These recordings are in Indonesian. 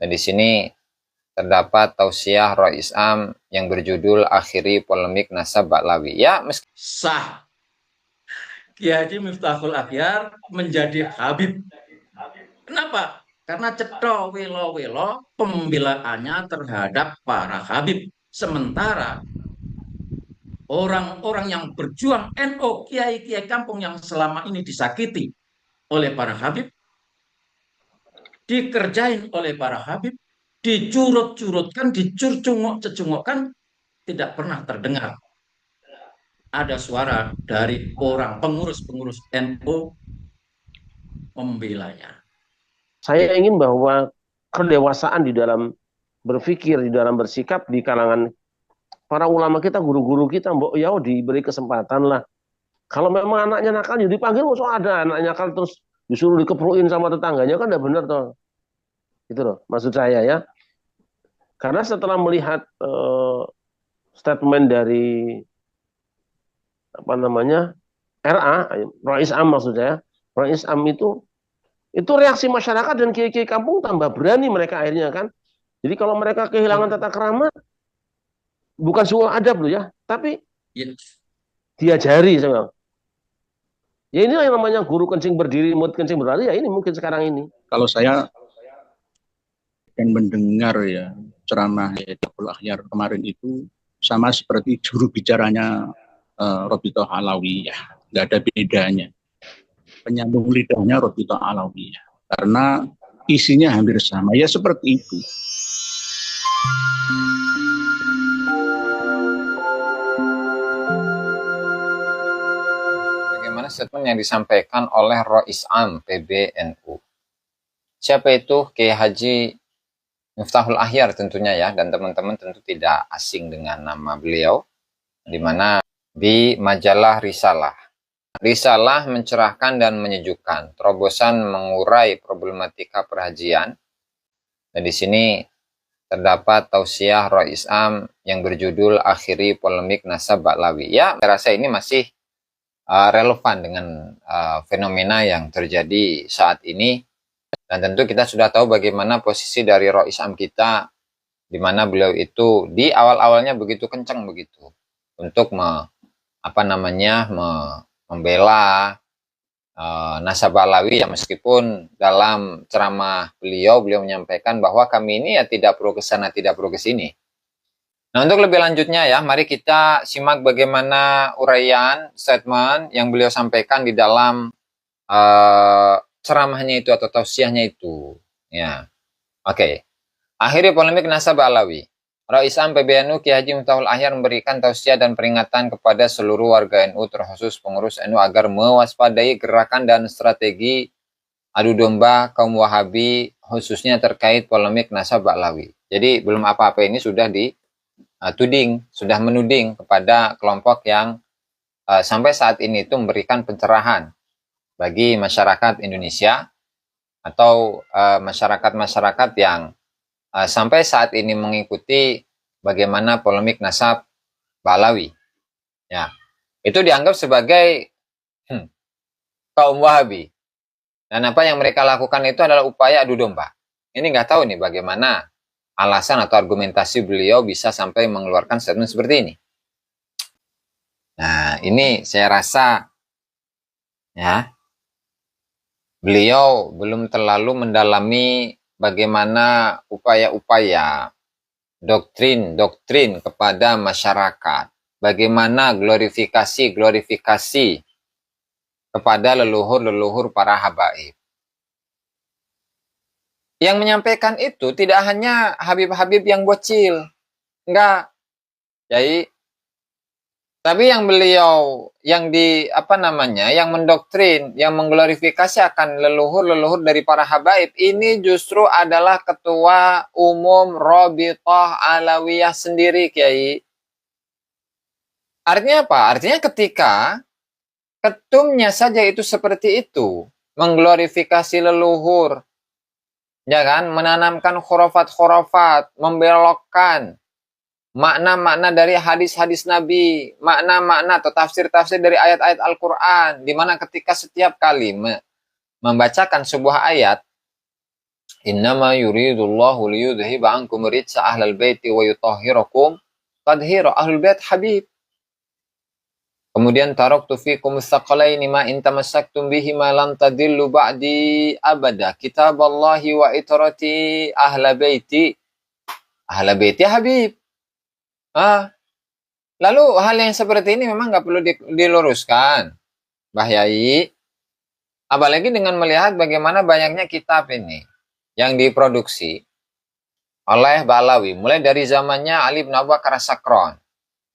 Dan di sini terdapat tausiah Rois Am yang berjudul Akhiri Polemik Nasab Ba'lawi. Ya, meski sah Kiai Haji Miftahul Akhyar menjadi Habib. Kenapa? Karena cetha welo-welo pembelaannya terhadap para Habib. Sementara orang-orang yang berjuang NU, kiai-kiai kampung yang selama ini disakiti oleh para Habib, dikerjain oleh para Habib, dicurut-curutkan, dicurcungok-cecungokkan, tidak pernah terdengar ada suara dari orang pengurus-pengurus NU membelanya. Saya ingin bahwa kedewasaan di dalam berpikir, di dalam bersikap di kalangan para ulama kita, guru-guru kita, mbok ya diberi kesempatan lah. Kalau memang anaknya nakal, ya dipanggil, so ada anaknya nakal terus disuruh dikepruin sama tetangganya, kan tidak benar toh. Itu loh, maksud saya ya. Karena setelah melihat statement dari apa namanya RA, Rois Am maksud saya, Rois Am itu reaksi masyarakat dan kiai-kiai kampung tambah berani mereka akhirnya kan. Jadi kalau mereka kehilangan tata krama, bukan suul adab loh ya, tapi diajari saya. Ya inilah yang namanya guru kencing berdiri, murid kencing berlari, ya ini mungkin sekarang ini. Kalau saya dan mendengar ya ceramah Miftahul Akhyar kemarin itu sama seperti juru bicaranya Robito Alawiyah, nggak ada bedanya. Penyambung lidahnya Robito Alawiyah, karena isinya hampir sama, ya seperti itu. bagaimana statement yang disampaikan oleh Rois Am PBNU. Siapa itu? Kiai Haji Miftahul Akhyar tentunya ya, dan teman-teman tentu tidak asing dengan nama beliau, di mana di majalah Risalah. Risalah mencerahkan dan menyejukkan, terobosan mengurai problematika perhajian. Dan di sini terdapat tausiah Rois Am yang berjudul Akhiri Polemik Nasab Ba'lawi. Ya, saya rasa ini masih relevan dengan fenomena yang terjadi saat ini. Dan tentu kita sudah tahu bagaimana posisi dari Rois Am kita, di mana beliau itu di awal-awalnya begitu kencang begitu untuk membela Nasab Ba'lawi ya, meskipun dalam ceramah beliau menyampaikan bahwa kami ini ya tidak pro ke sana, tidak pro ke sini. Nah, untuk lebih lanjutnya ya, mari kita simak bagaimana uraian statement yang beliau sampaikan di dalam ceramahnya itu atau tausiahnya itu. Ya, oke. Akhiri polemik Nasab Ba'lawi. Rois Am PBNU Kiai Haji Miftahul Akhyar memberikan tausiah dan peringatan kepada seluruh warga NU, terkhusus pengurus NU, agar mewaspadai gerakan dan strategi adu domba kaum Wahabi, khususnya terkait polemik Nasab Ba'lawi. Jadi belum apa-apa ini sudah sudah menuding kepada kelompok yang sampai saat ini itu memberikan pencerahan bagi masyarakat Indonesia atau masyarakat-masyarakat yang sampai saat ini mengikuti bagaimana polemik Nasab Ba'lawi. Ya, itu dianggap sebagai kaum Wahabi. Dan apa yang mereka lakukan itu adalah upaya adu domba. Ini nggak tahu nih bagaimana alasan atau argumentasi beliau bisa sampai mengeluarkan statement seperti ini. Nah, ini saya rasa ya, beliau belum terlalu mendalami bagaimana upaya-upaya doktrin kepada masyarakat, bagaimana glorifikasi kepada leluhur-leluhur para habaib. Yang menyampaikan itu tidak hanya Habib-Habib yang bocil, enggak. Jadi tapi yang beliau yang mendoktrin, yang mengglorifikasi akan leluhur-leluhur dari para habaib ini justru adalah ketua umum Robitoh Alawiyah sendiri, Kiai. Artinya apa? Artinya ketika ketumnya saja itu seperti itu, mengglorifikasi leluhur, ya kan, menanamkan khurafat-khurafat, membelokkan makna-makna dari hadis-hadis Nabi, makna-makna atau tafsir-tafsir dari ayat-ayat Al-Quran, di mana ketika setiap kali membacakan sebuah ayat, Innama yuridullahu liyudhiba ankum rijsa ahlal baiti wa yutahhirakum tadhira. Ahlul bait habib. Kemudian taraktu fikum tsaqalaini ma in tamassaktum bihi ma lan tadillu ba'di abada. Kitaballahi wa itrati ahla baiti. Ahla baiti habib. Lalu hal yang seperti ini memang nggak perlu diluruskan, Mbah Yai. Apalagi dengan melihat bagaimana banyaknya kitab ini yang diproduksi oleh Ba'alawi. Mulai dari zamannya Ali bin Abu Bakar As-Sakran.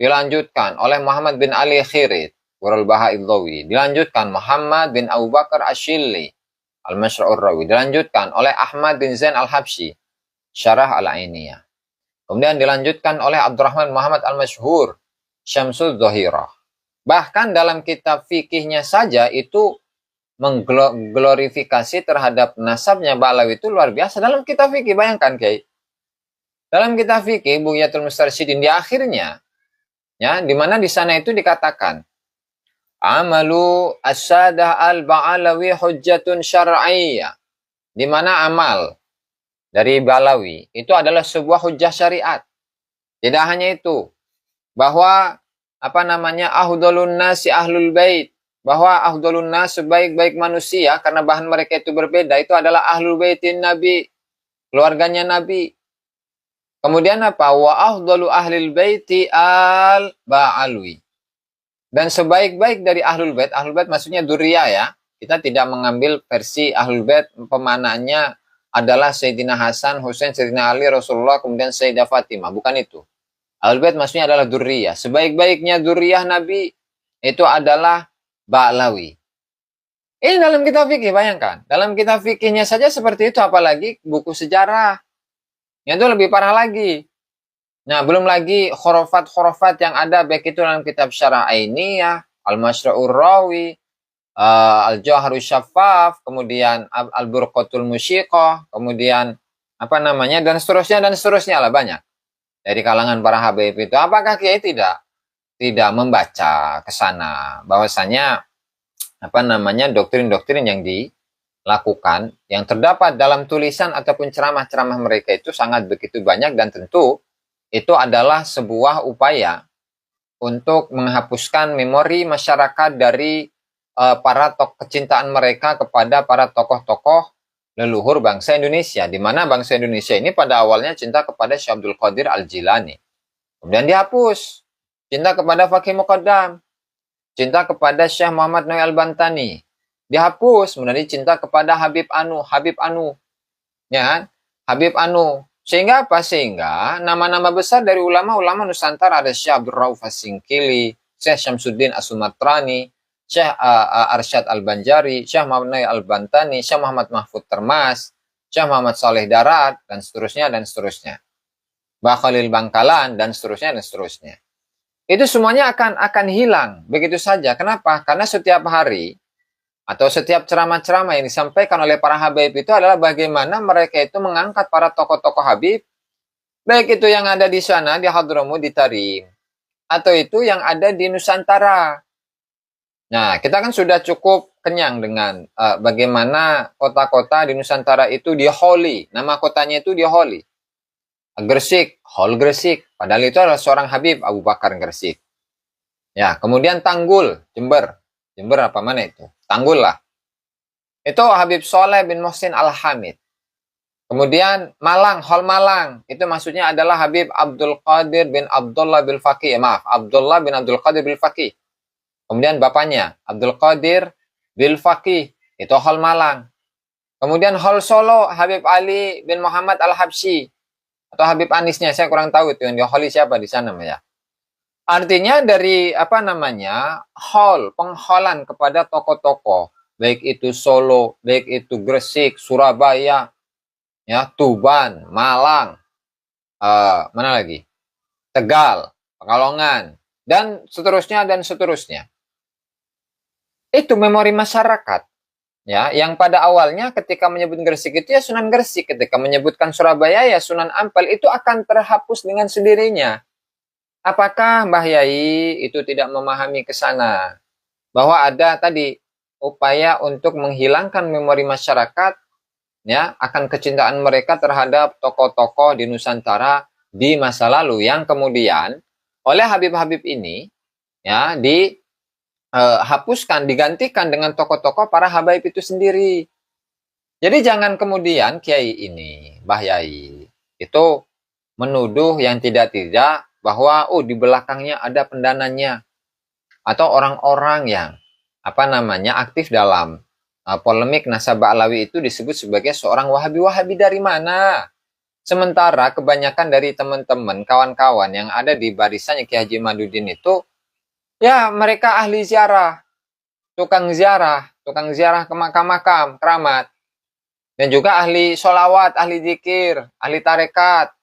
Dilanjutkan oleh Muhammad bin Ali Khirid, Qurul Baha'idlawi. Dilanjutkan Muhammad bin Abu Bakar Ash-Shilli, Al-Mashra'ur Rawi. Dilanjutkan oleh Ahmad bin Zain Al-Habsyi, Syarah Al-Ainiyah. Kemudian dilanjutkan oleh Abdurrahman Muhammad Al-Masyhur, Syamsul Dhahirah. Bahkan dalam kitab fikihnya saja itu mengglorifikasi terhadap nasabnya Ba'alawi itu luar biasa. Dalam kitab fikih, bayangkan Kiai. Dalam kitab fikih, Bughyatul Mustarsyidin di akhirnya, ya, di mana di sana itu dikatakan, amalu as-sadah al-Ba'alawi hujjatun syar'iyyah. Di mana amal dari Ba'alawi itu adalah sebuah hujjah syariat. Tidak hanya itu, bahwa afdhalun nasi ahlul bait, bahwa afdhalun nas, sebaik-baik manusia karena bahan mereka itu berbeda, itu adalah ahlul baitin Nabi, keluarganya Nabi. Kemudian apa? Wa afdalu ahlil baiti al-Ba'alawi. Dan sebaik-baik dari ahlul bait maksudnya dzurriyyah ya. Kita tidak mengambil versi ahlul bait pemananya adalah Sayyidina Hasan, Husain, Sayyidina Ali, Rasulullah, kemudian Sayyidah Fatimah. Bukan itu. Ahlul bait maksudnya adalah dzurriyyah. Sebaik-baiknya dzurriyyah Nabi itu adalah Ba'alawi. Ini dalam kitab fikih, bayangkan. Dalam kitab fikihnya saja seperti itu, apalagi buku sejarah. Yang itu lebih parah lagi. Nah, belum lagi khurafat-khurafat yang ada, baik itu dalam kitab Syarah Ainiyah, Al-Mashra'ur Rawi, Al-Jawharus Syaffaf, kemudian Al-Burqatul Musyiqah, kemudian dan seterusnya lah, banyak. Dari kalangan para habaib itu. Apakah Kiai tidak membaca ke sana bahwasanya doktrin-doktrin yang dilakukan yang terdapat dalam tulisan ataupun ceramah-ceramah mereka itu sangat begitu banyak, dan tentu itu adalah sebuah upaya untuk menghapuskan memori masyarakat dari para kecintaan mereka kepada para tokoh-tokoh leluhur bangsa Indonesia, di mana bangsa Indonesia ini pada awalnya cinta kepada Syekh Abdul Qadir Al-Jilani, kemudian dihapus. Cinta kepada Faqih Muqaddam, cinta kepada Syekh Muhammad Nawawi Al-Bantani, dihapus. Menjadi cinta kepada Habib Anu, ya, Habib Anu. Sehingga apa? Sehingga nama-nama besar dari ulama-ulama Nusantara, ada Syekh Abdul Rauf As-Singkili, Syekh Syamsuddin As-Sumatrani, Syekh Arsyad Al-Banjari, Syekh Muhammad Nawawi Al-Bantani, Syekh Muhammad Mahfud Termas, Syekh Muhammad Saleh Darat, dan seterusnya. Mbah Khalil Bangkalan, dan seterusnya. Itu semuanya akan hilang begitu saja. Kenapa? Karena setiap hari atau setiap ceramah-ceramah yang disampaikan oleh para habaib itu adalah bagaimana mereka itu mengangkat para tokoh-tokoh habib, baik itu yang ada di sana di Hadramut, di Tarim, atau itu yang ada di Nusantara. Nah, kita kan sudah cukup kenyang dengan bagaimana kota-kota di Nusantara itu diholi. Nama kotanya itu diholi. Gresik, Hol Gresik. Padahal itu adalah seorang Habib, Abu Bakar Gresik. Ya, kemudian Tanggul, Jember. Jember apa mana itu? Tanggul lah. Itu Habib Soleh bin Muhsin Al-Hamid. Kemudian Malang, Hol Malang. Itu maksudnya adalah Habib Abdul Qadir bin Abdullah bil Faqih. Abdullah bin Abdul Qadir bil Faqih. Kemudian bapaknya, Abdul Qadir bil Faqih. Itu Hol Malang. Kemudian Hol Solo, Habib Ali bin Muhammad Al-Habsyi. Atau Habib Anisnya, saya kurang tahu itu yang diholi siapa di sana ya. Artinya dari pengholan kepada tokoh-tokoh, baik itu Solo, baik itu Gresik, Surabaya, ya, Tuban, Malang, mana lagi? Tegal, Pekalongan, dan seterusnya. Itu memori masyarakat. Ya, yang pada awalnya ketika menyebut Gresik itu ya Sunan Gresik, ketika menyebutkan Surabaya ya Sunan Ampel, itu akan terhapus dengan sendirinya. Apakah Mbah Yai itu tidak memahami ke sana bahwa ada tadi upaya untuk menghilangkan memori masyarakat ya akan kecintaan mereka terhadap tokoh-tokoh di Nusantara di masa lalu yang kemudian oleh Habib-Habib ini ya dihapuskan, digantikan dengan tokoh-tokoh para habaib itu sendiri. Jadi jangan kemudian Kiai ini, Mbah Yai, itu menuduh yang tidak-tidak bahwa di belakangnya ada pendananya atau orang-orang yang aktif dalam polemik Nasabah Alawi itu disebut sebagai seorang Wahabi dari mana? Sementara kebanyakan dari teman-teman, kawan-kawan yang ada di barisannya Kiai Haji Madudin itu, ya mereka ahli ziarah, tukang ziarah ke makam-makam, keramat. Dan juga ahli sholawat, ahli zikir, ahli tarekat.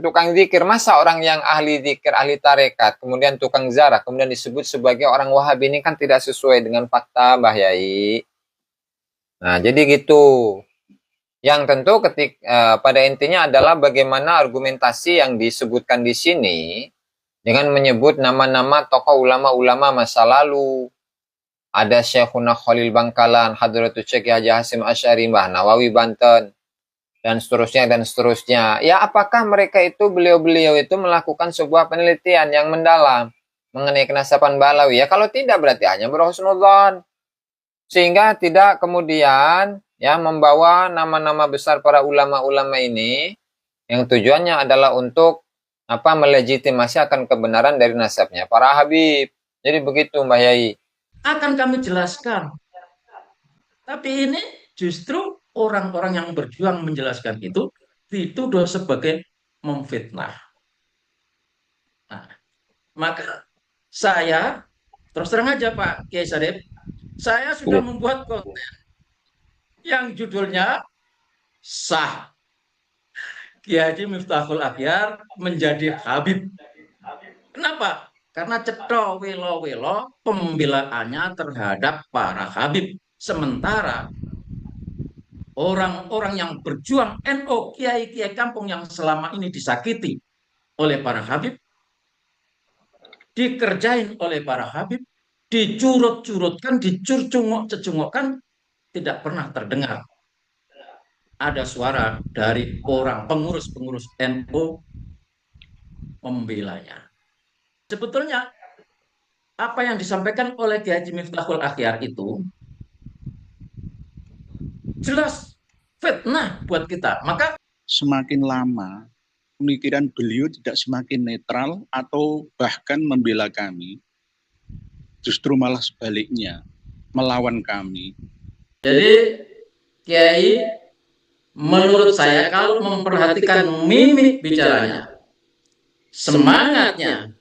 Tukang zikir, masa orang yang ahli zikir, ahli tarekat, kemudian tukang ziarah, kemudian disebut sebagai orang Wahabi, ini kan tidak sesuai dengan fakta, Mbah Yai. Nah, jadi gitu. Yang tentu pada intinya adalah bagaimana argumentasi yang disebutkan di sini dengan menyebut nama-nama tokoh ulama-ulama masa lalu. Ada Syekhuna Khalil Bangkalan, Hadratus Syekh Haji Hasyim Asy'ari, Mbah Nawawi Banten, dan seterusnya. Ya, apakah mereka itu, beliau-beliau itu melakukan sebuah penelitian yang mendalam mengenai kenasaban Balawi? Ya, kalau tidak berarti hanya berhusnudzon. Sehingga tidak kemudian ya membawa nama-nama besar para ulama-ulama ini yang tujuannya adalah untuk melegitimasi akan kebenaran dari nasabnya para Habib. Jadi begitu, Mbah Yai. Akan kami jelaskan. Tapi ini justru orang-orang yang berjuang menjelaskan itu dituduh sebagai memfitnah. Nah, maka saya terus terang aja Pak Kiai Sarip, saya sudah membuat konten yang judulnya sah Kiai Haji Miftahul Akhyar menjadi Habib. Kenapa? Karena cetho welo-welo pembelaannya terhadap para Habib. Sementara orang-orang yang berjuang NU, kiai-kiai kampung yang selama ini disakiti oleh para Habib, dikerjain oleh para Habib, dicurut-curutkan, dicurcungok-cecungokkan, tidak pernah terdengar ada suara dari orang pengurus-pengurus NU membelanya. Sebetulnya apa yang disampaikan oleh Kiai Haji Miftahul Akhyar itu jelas fitnah buat kita. Maka Semakin lama pemikiran beliau tidak semakin netral atau bahkan membela kami, justru malah sebaliknya melawan kami. Jadi Kiai, menurut saya kalau memperhatikan mimik bicaranya, semangatnya,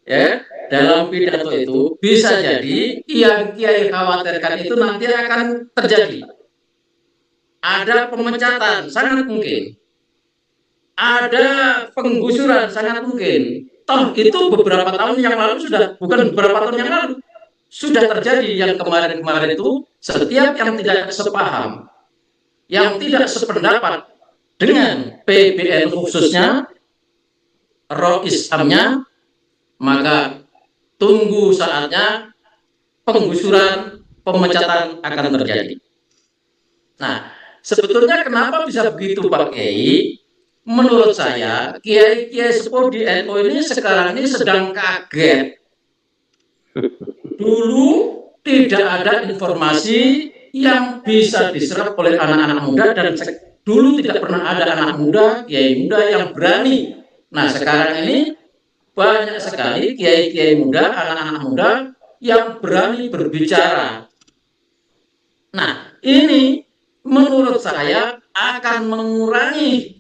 ya dalam pidato itu bisa jadi yang Kiai khawatirkan itu nanti akan terjadi. Ada pemecatan, sangat mungkin. Ada penggusuran, sangat mungkin. Toh itu beberapa tahun yang lalu sudah, bukan beberapa tahun yang lalu, sudah terjadi yang kemarin-kemarin itu, setiap yang tidak sepaham, yang tidak sependapat dengan PBN khususnya, Roisam-nya, maka tunggu saatnya penggusuran, pemecatan akan terjadi. Nah, sebetulnya kenapa bisa begitu Pak Kiai? Menurut saya, kiai-kiai sepuh di NU ini sekarang ini sedang kaget. Dulu tidak ada informasi yang bisa diserap oleh anak-anak muda, dan dulu tidak pernah ada anak muda, kiai muda yang berani. Nah, sekarang ini banyak sekali kiai-kiai muda, anak-anak muda yang berani berbicara. Nah, ini menurut saya akan mengurangi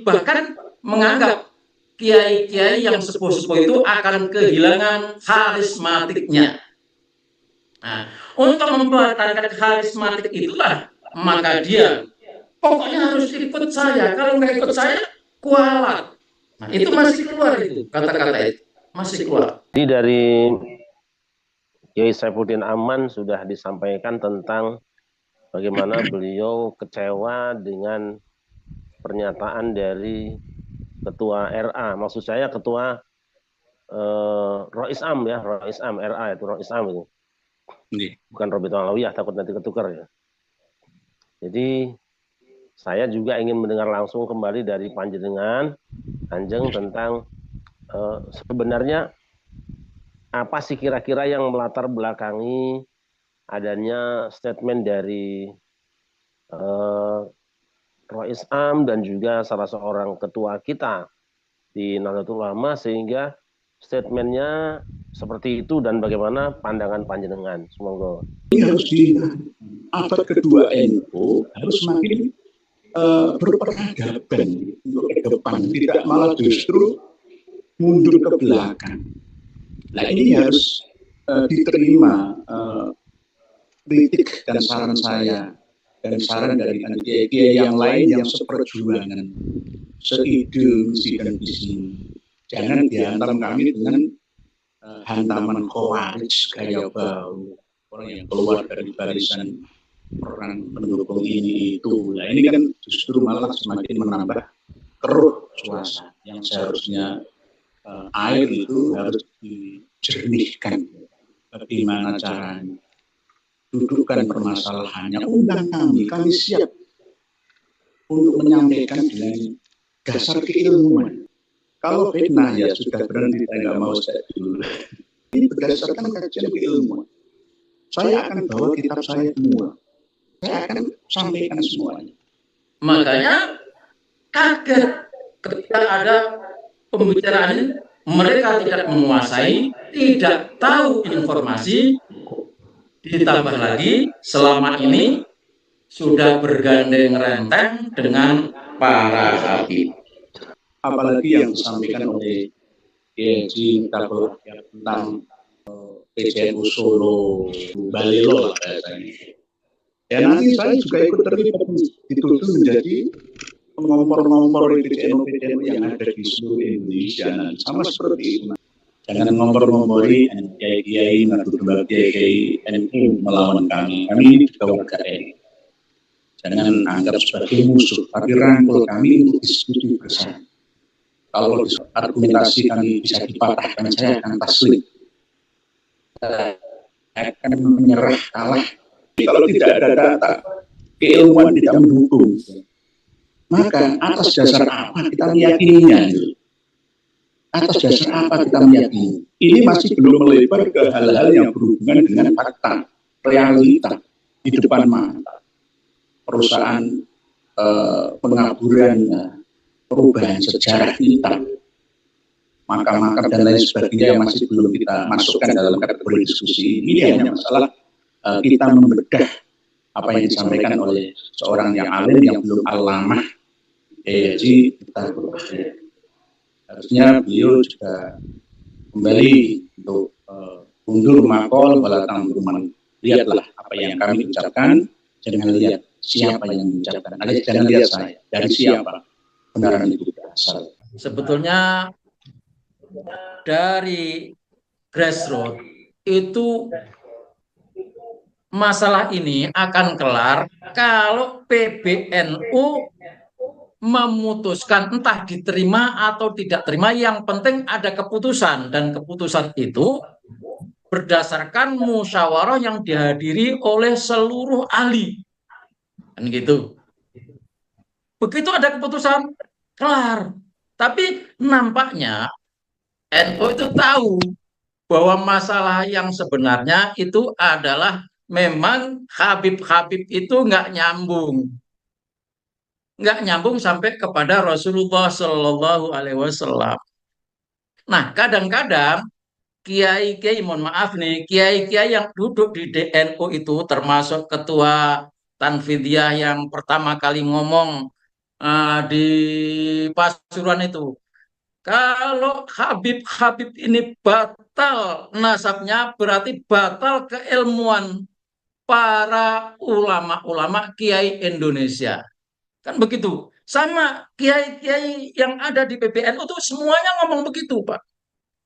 bahkan menganggap kiai-kiai yang sepuh-sepuh itu akan kehilangan karismatiknya. Nah, untuk mempertahankan karismatik itulah, maka dia pokoknya harus ikut saya, kalau nggak ikut saya kualat. Nah, itu masih keluar itu kata-kata itu, masih keluar. Jadi dari Kiai Saifuddin Aman sudah disampaikan tentang bagaimana beliau kecewa dengan pernyataan dari ketua RA, maksud saya ketua Roisam ya, Roisam RA itu Roisam itu. bukan Robito Alawiyah, takut nanti ketukar ya. Jadi saya juga ingin mendengar langsung kembali dari panjenengan Kanjeng tentang sebenarnya apa sih kira-kira yang melatar belakangi adanya statement dari Rois Am dan juga salah seorang ketua kita di Nahdlatul Ulama sehingga statementnya seperti itu dan bagaimana pandangan panjenengan. Semoga ini harus di abad kedua NU harus semakin berperadaban untuk ke depan, tidak malah justru mundur ke belakang. Nah ini harus diterima kritik dan saran saya dan saran dari kiai yang lain yang seperjuangan, seide, misi dan visi. Jangan dihantam kami dengan hantaman khawarij gaya bau, orang yang keluar dari barisan orang pendukung ini itu. Nah ini kan justru malah semakin menambah keruh suasana yang seharusnya air itu harus dijernihkan. Bagaimana caranya? Dudukkan permasalahannya, undang kami siap untuk menyampaikan dengan dasar keilmuan. Kalau fitnah ya sudah berhenti, saya nggak mau saya dulu. Ini berdasarkan kajian keilmuan. Saya akan bawa kitab saya semua. Saya akan sampaikan semuanya. Makanya kaget ketika ada pembicaraan mereka tidak menguasai, tidak tahu informasi, ditambah lagi selama ini sudah bergandeng renteng dengan para habib. Apalagi yang disampaikan oleh Kiai Tabel tentang PJNU Solo, Balilo lah katanya. Ya nanti saya juga ikut terlibat dituduh menjadi pengompor-ngompor PJNU yang ada di seluruh Indonesia. Nah, sama seperti itu. Jangan ngompor-ngompori kiai-kiai menuduh kiai NU melawan kami. Kami ini juga warga NU. Jangan anggap sebagai musuh, tapi rangkul kami untuk diskusi bersama. Kalau argumentasi kami bisa dipatahkan, saya akan taslim. Saya akan menyerah kalah. Kalau tidak ada data, keilmuan tidak mendukung, maka atas dasar apa kita meyakininya? Atas dasar apa kita meyakini? Ini masih belum melebar ke hal-hal yang berhubungan dengan fakta, realita di depan mata. Perusahaan pengaburan, perubahan sejarah kita, makam-makam dan lain sebagainya yang masih belum kita masukkan dalam kategori diskusi. Ini hanya masalah kita membedah apa yang disampaikan oleh seorang yang alim yang belum alamah. Jadi kita harusnya beliau juga kembali untuk mundur makol balatang rumah. Lihatlah apa yang kami ucapkan, jangan lihat siapa yang mengucapkan. Jangan lihat saya, dari siapa kebenaran itu berasal. Sebetulnya dari grassroots itu masalah ini akan kelar kalau PBNU memutuskan, entah diterima atau tidak terima, yang penting ada keputusan, dan keputusan itu berdasarkan musyawarah yang dihadiri oleh seluruh ahli, kan gitu. Begitu ada keputusan, kelar. Tapi nampaknya NU itu tahu bahwa masalah yang sebenarnya itu adalah memang Habib-Habib itu nggak nyambung sampai kepada Rasulullah Shallallahu Alaihi Wasallam. Nah, kadang-kadang kiai-kiai, mohon maaf nih, kiai-kiai yang duduk di DNU itu, termasuk ketua Tanfidiyah yang pertama kali ngomong di Pasuruan itu, kalau Habib-Habib ini batal nasabnya, berarti batal keilmuan para ulama-ulama kiai Indonesia. Kan begitu. Sama kiai-kiai yang ada di PBNU itu semuanya ngomong begitu, Pak.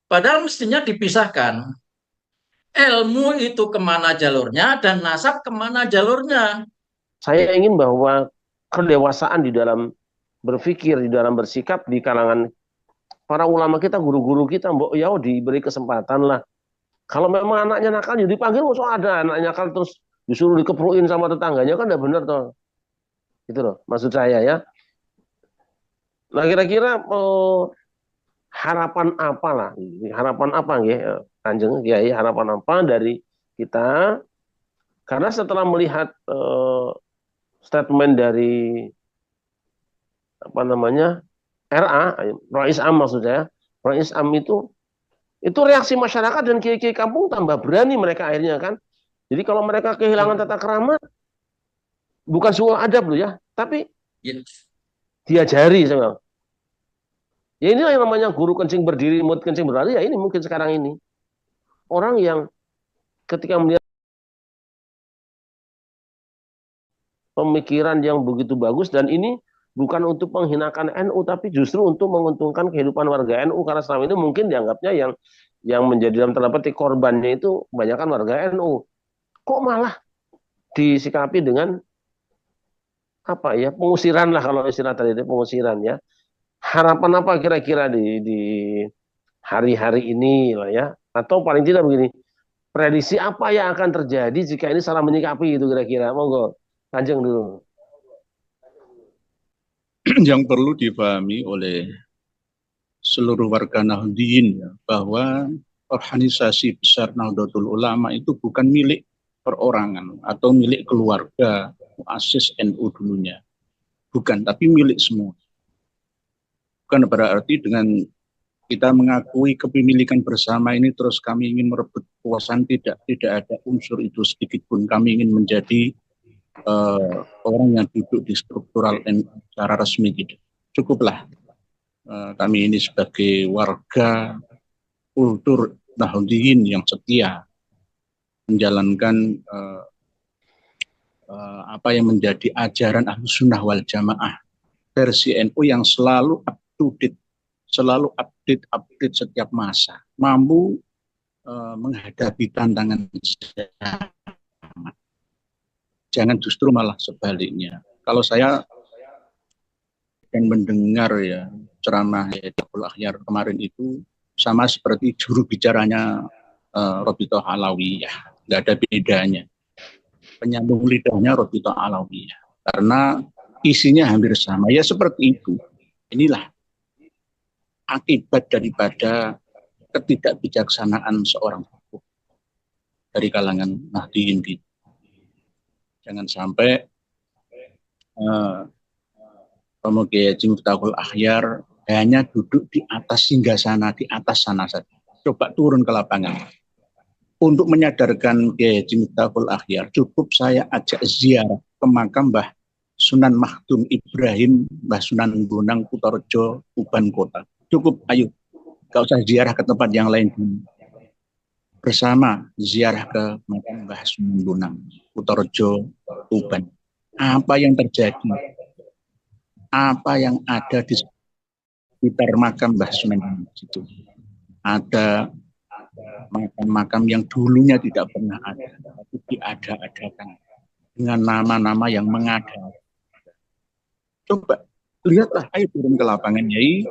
Padahal mestinya dipisahkan. Ilmu itu kemana jalurnya dan nasab kemana jalurnya. saya ingin bahwa kedewasaan di dalam berpikir, di dalam bersikap di kalangan para ulama kita, guru-guru kita, mbok ya diberi kesempatan lah Kalau memang anaknya nakal, jadi dipanggil, so ada anaknya nakal terus disuruh dikepruin sama tetangganya kan udah bener toh. Gitu loh, maksud saya ya. Nah kira-kira harapan apa lah, harapan apa ya, Kanjeng Kiai, harapan apa dari kita? Karena setelah melihat statement dari apa namanya RA, Rais Am maksud saya, Rais Am itu reaksi masyarakat dan kiai-kiai kampung tambah berani mereka akhirnya kan. Jadi kalau mereka kehilangan tata kerama, bukan soal adab loh ya, tapi diajari saya. Ya inilah yang namanya guru kencing berdiri, mulut kencing berlari, ya ini mungkin sekarang ini. Orang yang ketika melihat pemikiran yang begitu bagus, dan ini bukan untuk menghinakan NU, tapi justru untuk menguntungkan kehidupan warga NU, karena selama ini mungkin dianggapnya yang menjadi dalam tanda petik korbannya itu kebanyakan warga NU. Kok malah disikapi dengan apa ya, pengusiran lah, kalau istilah tadi itu pengusiran ya. Harapan apa kira-kira di hari-hari ini lah ya, atau paling tidak begini, prediksi apa yang akan terjadi jika ini salah menyikapi itu kira-kira, monggo Kanjeng dulu. Yang perlu dipahami oleh seluruh warga Nahdliyin ya, bahwa organisasi besar Nahdlatul Ulama itu bukan milik perorangan atau milik keluarga muassis NU dulunya. Bukan, tapi milik semua. Bukan berarti dengan kita mengakui kepemilikan bersama ini terus kami ingin merebut kekuasaan, tidak ada unsur itu sedikit pun. Kami ingin menjadi orang yang duduk di struktural NU secara resmi, tidak. Cukuplah kami ini sebagai warga kultur Nahdliyin yang setia menjalankan apa yang menjadi ajaran Ahlus Sunnah wal Jamaah versi NU yang selalu up to date, selalu update setiap masa, mampu menghadapi tantangan zaman. Jangan justru malah sebaliknya. Kalau saya yang mendengar ya ceramah Abdul Akhyar kemarin itu sama seperti juru bicaranya Robito Alawi ya, nggak ada bedanya. Penyambung lidahnya Robito Alawi ya, karena isinya hampir sama ya, seperti itu. Inilah akibat daripada ketidakbijaksanaan seorang tokoh dari kalangan Nahdliyin. Jangan sampai Romo Kiai Haji Miftahul Akhyar hanya duduk di atas singgasana, di atas sana saja. Coba turun ke lapangan. Untuk menyadarkan Kiai Haji Miftahul Akhyar, cukup saya ajak ziarah ke makam Mbah Sunan Makhdum Ibrahim, Mbah Sunan Bonang, Kutorejo, Tuban Kota. Cukup, ayo. Gak usah ziarah ke tempat yang lain dulu. Bersama ziarah ke makam Mbah Sunan Bonang, Kutorejo, Tuban. Apa yang terjadi? Apa yang ada di sekitar makam Mbah Sunan Bonang itu? Ada makam-makam yang dulunya tidak pernah ada, tapi diada-adakan dengan nama-nama yang mengada. Coba lihatlah, ayo turun ke lapangan, Yai.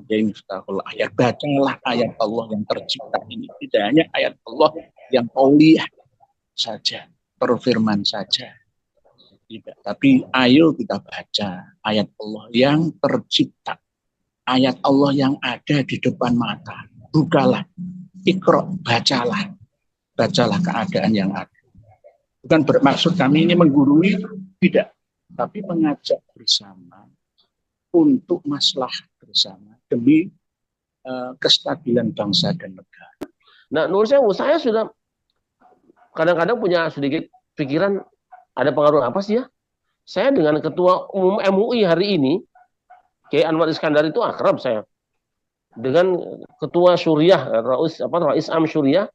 Kiai Miftahul Akhyar, bacalah ayat Allah yang tercipta ini. Tidak hanya ayat Allah yang qauliyah saja, berfirman saja. Tidak, tapi ayo kita baca ayat Allah yang tercipta. Ayat Allah yang ada di depan mata. Bukalah, ikra, bacalah. Bacalah keadaan yang ada. Bukan bermaksud kami ini menggurui, tidak. Tapi mengajak bersama untuk maslahat bersama demi kestabilan bangsa dan negara. Nah, menurut saya sudah kadang-kadang punya sedikit pikiran, ada pengaruh apa sih ya? Saya dengan Ketua Umum MUI hari ini, Kiai Anwar Iskandar itu akrab saya. Dengan Ketua Syuriah, Rais Am Syuriah,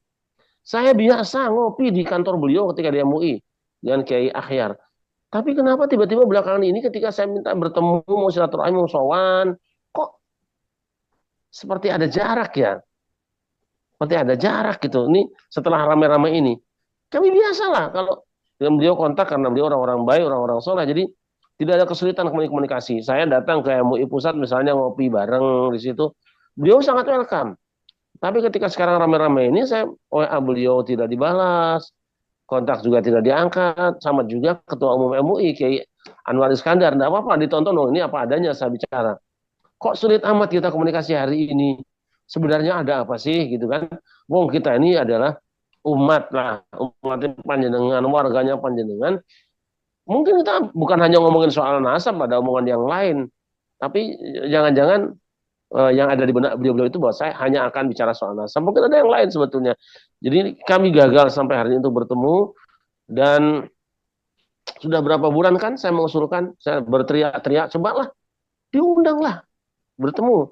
saya biasa ngopi di kantor beliau ketika di MUI dengan Kiai Akhyar. Tapi kenapa tiba-tiba belakangan ini ketika saya minta bertemu, mau silaturahmi, mau sowan, kok seperti ada jarak ya? Seperti ada jarak gitu. Ini setelah ramai-ramai ini. Kami biasalah kalau dengan beliau kontak, karena beliau orang-orang baik, orang-orang soleh. Jadi tidak ada kesulitan komunikasi. Saya datang ke MUI Pusat misalnya ngopi bareng di situ. Beliau sangat welcome. Tapi ketika sekarang rame-rame ini, saya WA beliau tidak dibalas, kontak juga tidak diangkat, sama juga Ketua Umum MUI, Kiai Anwar Iskandar. Tidak apa-apa, ditonton dong, ini apa adanya saya bicara. Kok sulit amat kita komunikasi hari ini? Sebenarnya ada apa sih gitu kan? Wong kita ini adalah umat lah, umat panjenengan, warganya panjenengan. Mungkin kita bukan hanya ngomongin soal nasab, ada omongan yang lain. Tapi jangan-jangan yang ada di benak beliau-beliau itu bahwa saya hanya akan bicara soal nasab. Mungkin ada yang lain sebetulnya. Jadi kami gagal sampai hari ini untuk bertemu, dan sudah berapa bulan kan saya mengusulkan, saya berteriak-teriak, cobalah diundanglah bertemu.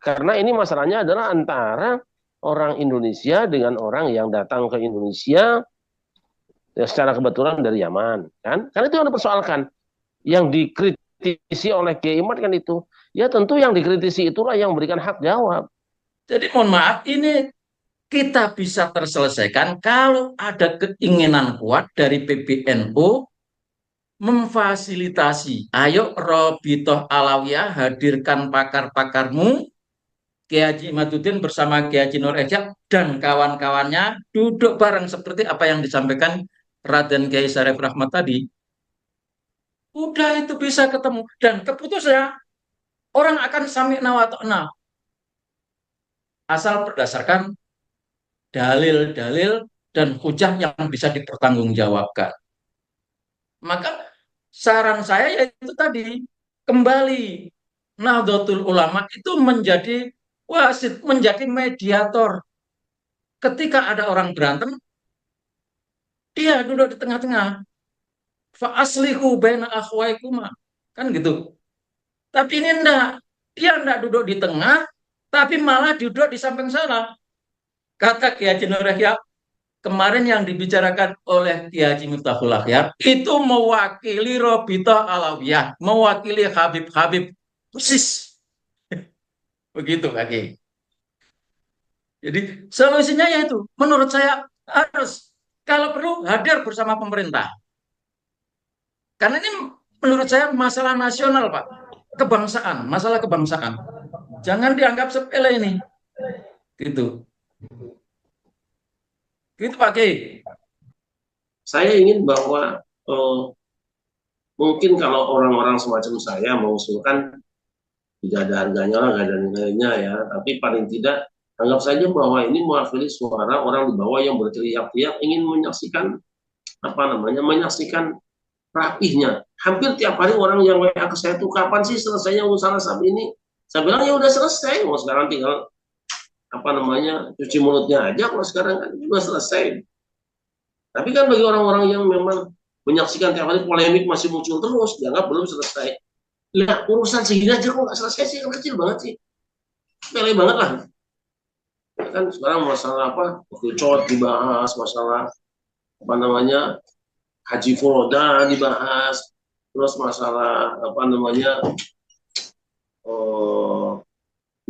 Karena ini masalahnya adalah antara orang Indonesia dengan orang yang datang ke Indonesia ya, secara kebetulan dari Yaman, kan? Karena itu yang dipersoalkan. Yang dikritisi oleh Kiai Imad kan itu. Ya tentu yang dikritisi itulah yang memberikan hak jawab. Jadi mohon maaf, ini kita bisa terselesaikan kalau ada keinginan kuat dari PBNU memfasilitasi. Ayo Robitoh Alawiyah, hadirkan pakar-pakarmu, Kiai Haji Imaduddin bersama Kiai Haji Nur Ejak dan kawan-kawannya duduk bareng seperti apa yang disampaikan Raden Kiai Syarif Rahmat tadi. Udah itu bisa ketemu dan keputusnya orang akan sami'na wa ta'na asal berdasarkan dalil-dalil dan hujah yang bisa dipertanggungjawabkan. Maka saran saya yaitu tadi, kembali Nahdlatul Ulama itu menjadi wasit, menjadi mediator. Ketika ada orang berantem, dia duduk di tengah-tengah. Fa aslihu baina akhwaikuma. Kan gitu. Tapi ini enggak. Dia enggak duduk di tengah, tapi malah duduk di samping sana. Kata Kiai Haji Nur Yahya, kemarin yang dibicarakan oleh Kiai Haji Miftahul Akhyar itu mewakili Robitoh Alawiyah, mewakili Habib-Habib persis. Begitu Kak Kiai. Jadi solusinya yaitu menurut saya harus kalau perlu hadir bersama pemerintah. Karena ini menurut saya masalah nasional, Pak. Kebangsaan, masalah kebangsaan. Jangan dianggap sepele ini. Gitu. Gitu Pak Kiai. Saya ingin bahwa mungkin kalau orang-orang semacam saya mengusulkan tidak ada harganya lah, tidak ada nilainya ya. Tapi paling tidak anggap saja bahwa ini mewakili suara orang di bawah yang berteriak-teriak ingin menyaksikan menyaksikan rapihnya. Hampir tiap hari orang yang WA ke saya tuh, kapan sih selesainya urusan nasab ini? Saya bilang ya udah selesai, mau sekarang tinggal cuci mulutnya aja, kalau sekarang kan udah selesai. Tapi kan bagi orang-orang yang memang menyaksikan tiap hari polemik masih muncul terus, dianggap belum selesai. Lihat urusan segini aja kok nggak selesai sih, kan kecil banget sih, sepele banget lah. Kan sekarang masalah cot dibahas, masalah haji furoda dibahas, terus masalah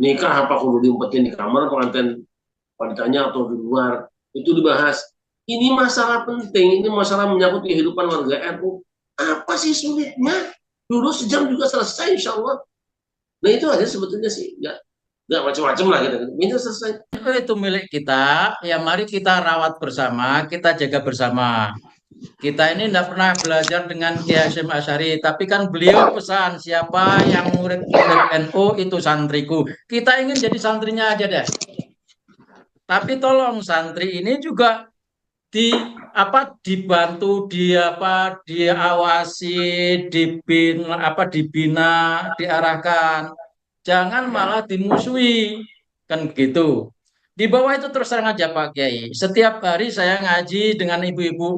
nikah apa kudu diumpetin di kamar pengantin wanitanya atau di luar, itu dibahas. Ini masalah penting, ini masalah menyangkut kehidupan warga NU. Apa sih sulitnya? Dulu sejam juga selesai insya Allah. Nah itu aja sebetulnya sih, nggak macam-macam lah gitu. Ini selesai. Itu milik kita, ya mari kita rawat bersama, kita jaga bersama. Kita ini tidak pernah belajar dengan Kiai Hasyim Asy'ari, tapi kan beliau pesan siapa yang murid NU itu santriku. Kita ingin jadi santrinya aja deh. Tapi tolong santri ini juga dibantu, diawasi, dibina, diarahkan. Jangan malah dimusuhi. Kan begitu. Di bawah itu terus terang aja Pak Kiai. Setiap hari saya ngaji dengan ibu-ibu.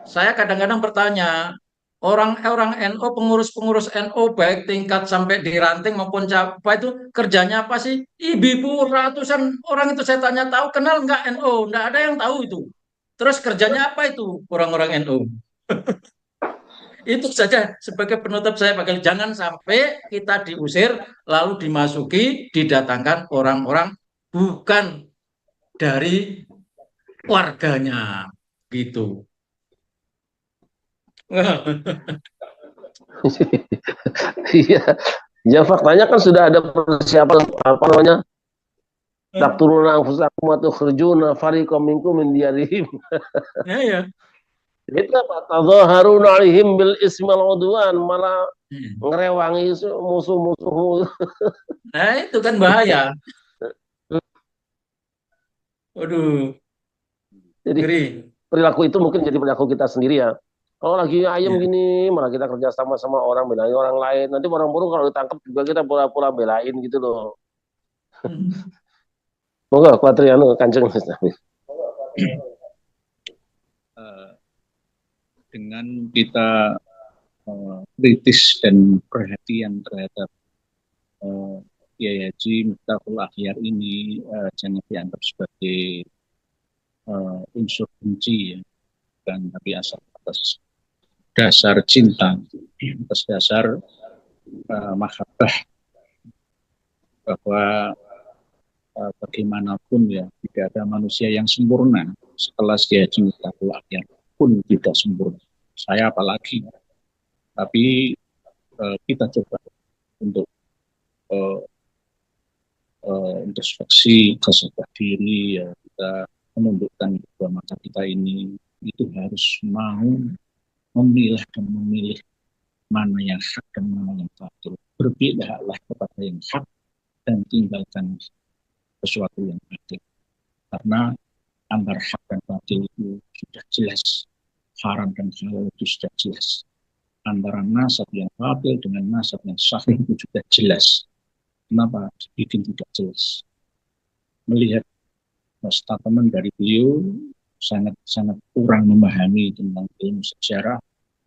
Saya kadang-kadang bertanya, orang-orang NU, pengurus-pengurus NU, baik tingkat sampai di ranting maupun apa itu kerjanya apa sih? Ibu-ibu ratusan orang itu saya tanya, tahu kenal nggak NU? Nggak ada yang tahu itu. Terus kerjanya apa itu orang-orang NU? Itu saja sebagai penutup saya Pak Kiai. Jangan sampai kita diusir lalu dimasuki, didatangkan orang-orang bukan dari warganya gitu. Iya, ya faktanya kan sudah ada persiapan Taqtuluna anfusakum wa tukhrijuna fariqam minkum min diyarihim. Ya. Itu apa? Tadzaharuna 'alaihim bil ismi wal 'udwan, malah ngerewangi musuh-musuh. Nah, itu kan bahaya. Waduh, Jadi ngeri. perilaku itu mungkin jadi perilaku kita sendiri ya. Kalau lagi ayam gini, malah kita kerja sama orang, belain orang lain. Nanti orang burung kalau ditangkap juga kita pura-pura belain gitu loh. Moga kuatriano Kanjeng Nabi. Dengan kita kritis dan perhatian terhadap Kiai Haji Miftahul Akhyar ini jangan dianggap sebagai unsur benci ya, dan tapi asal atas dasar cinta, atas dasar mahabbah, bahwa bagaimanapun ya tidak ada manusia yang sempurna. Setelah Kiai Haji Miftahul Akhyar pun tidak sempurna. Saya apalagi. Tapi kita coba untuk introspeksi, kesadar diri, ya, kita menundukkan kedua mata kita ini, itu harus mau memilah dan memilih mana yang hak dan mana yang batil. Berbedahlah kepada yang hak dan tinggalkan sesuatu yang batil. Karena antara hak dan batil itu sudah jelas, haram dan halal itu sudah jelas. Antara nasab yang batil dengan nasab yang sahih itu sudah jelas. Kenapa bikin tidak jelas? Melihat statement dari beliau sangat kurang memahami tentang ilmu sejarah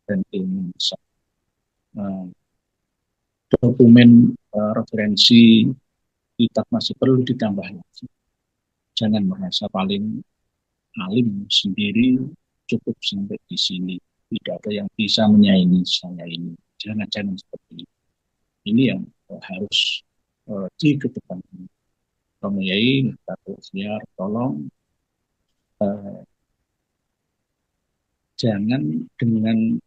dan ilmu nasab. Dokumen referensi kitab masih perlu ditambah lagi. Jangan merasa paling alim sendiri, cukup sampai di sini. Tidak ada yang bisa menyaingi saya ini. Jangan seperti ini. Ini yang harus dikedepankan. Kamu Yai, Miftahul, tolong jangan dengan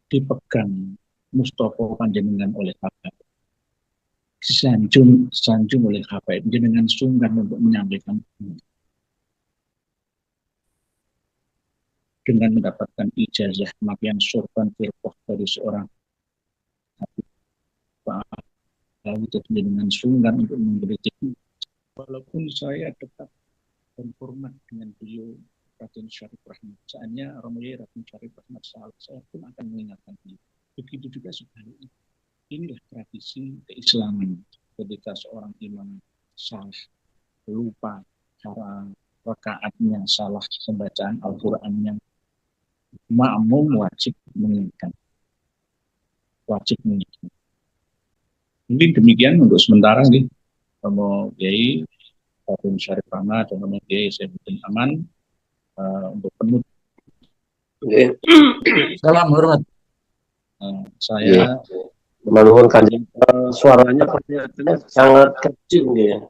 dipegang Mustofa panjenengan oleh kabar, sanjung oleh kabar, dengan sungkan untuk menyampaikan dengan mendapatkan ijazah pemakaian sorban firqah dari seorang lalu dengan sungkan untuk mengkritik. Walaupun saya dekat dan hormat dengan beliau Raden Syarif Rahmat, saatnya Romoyai Raden Syarif Rahmat salah, saya pun akan mengingatkan beliau. Begitu juga sebaliknya. Inilah tradisi keislaman. Ketika seorang imam salah, lupa cara rakaatnya, salah pembacaan Al-Qur'annya, makmum wajib mengingatkan. Mungkin demikian untuk sementara nih. Romo Kiai Raden Syarif Rahmat dan Romo Kiai Saifuddin Aman untuk penutup. Salam hormat. Saya Manuhun Kanjeng, suaranya kelihatannya sangat kecil ya.